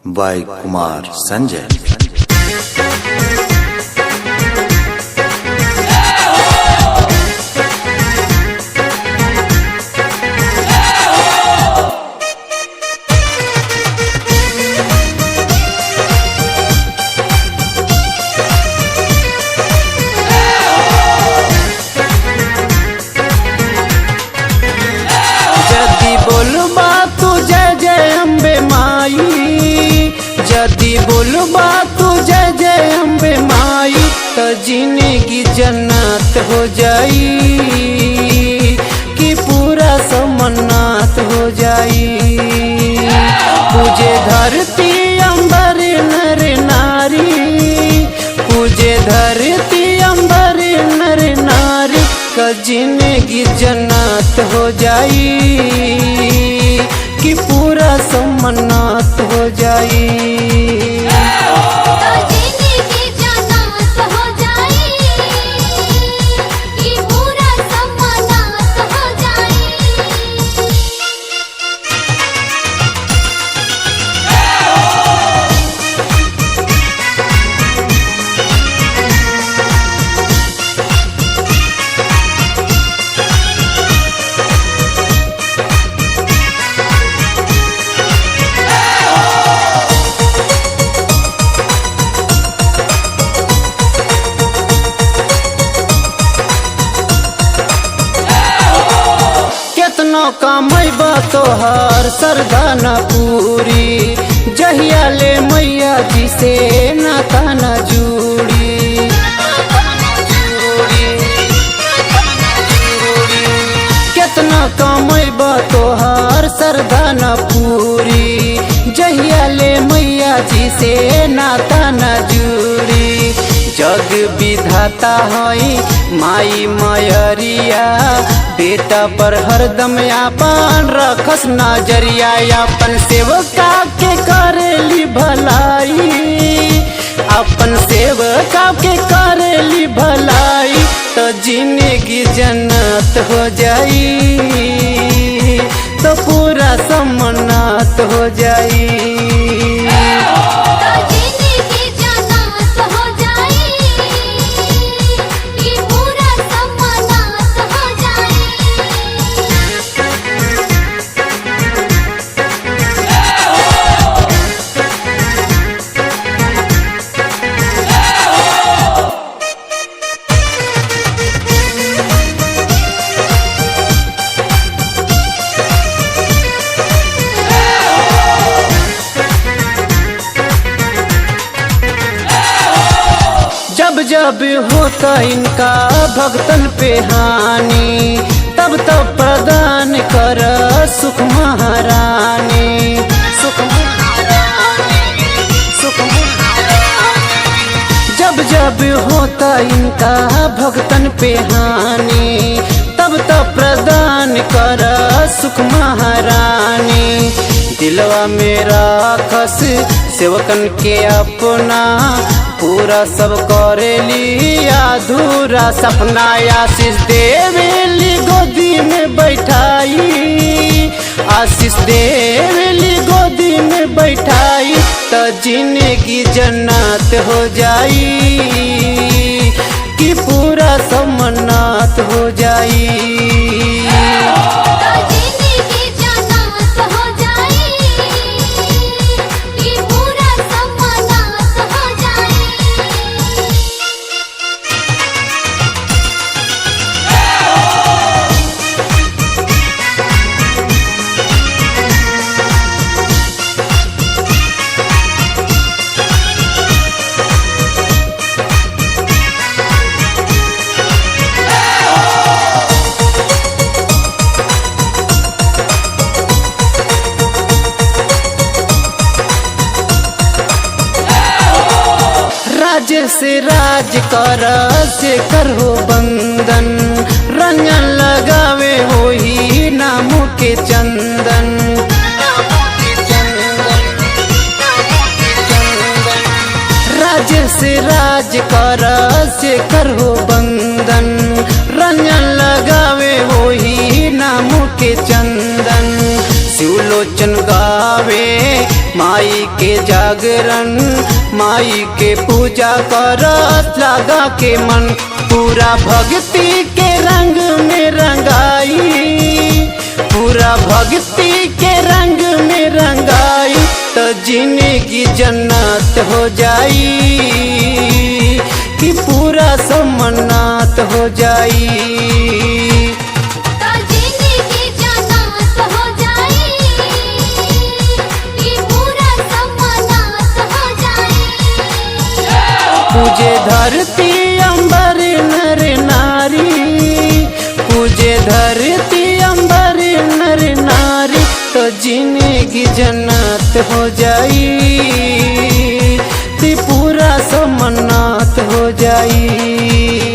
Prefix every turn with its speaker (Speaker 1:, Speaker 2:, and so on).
Speaker 1: By Kumar Sanjay.
Speaker 2: जदी बोलबा तू जय जय अम्बे माई तो जिंदगी जन्नत हो जाई कि पूरा समन्नत हो जाई। पूजे धरती अंबर नर नारी, पूजे धरती अंबर नर नारी का जिंदगी जन्नत हो जाई कि पूरा समन्नत हो जाई। कमैबा तोहर सरदा न पूरी, जहिया ले मैया जी से नाता न जुड़ी। कितना कमैबा तोहर सरदा न पूरी, जहिया ले मैया जी से नाता न जुड़ी। जग विधाता हई माई मयरिया, बेटा पर हरदम आपन रखस नजरिया। अपन सेवका के करेली भलाई, अपन सेवका के करेली भलाई तो जिंदगी जन्नत हो जाई, तो पूरा समन्नत हो जाई। जब होता इनका भक्तन पे हानि, तब तब प्रदान कर सुख महारानी। सुख महारानी, सुख महारानी। जब जब होता इनका भक्तन पे हानि, तब तब प्रदान कर सुख महारानी। दिलवा मेरा खस सेवकन के अपना, पूरा सब करेली अधूरा सपना। आशीष देवेली गोदी में बैठाई, आशीष देवेली गोदी में बैठाई तो जिंदगी जन्नत हो जाई कि पूरा समन्नत हो जाई। राज से राज कर से करो बंदन, रंजन लगावे हो ही नाम के चंदन। राज से राज कर से करो बंदन, रंजन लगावे हो ही नाम के चंदन। शिवलोचन गावे माई के जागरण माई के पूजा करत लगा के मन पूरा भक्ति के रंग में रंगाई पूरा भक्ति के रंग में रंगाई तो जिंदगी जन्नत हो जाई कि पूरा समन्नात हो जाई। पूजे धरती अंबर नर नारी पूजे धरती अंबर नर नारी तो जिंदगी जन्नत हो जाई कि पूरा समन्नात हो जाई।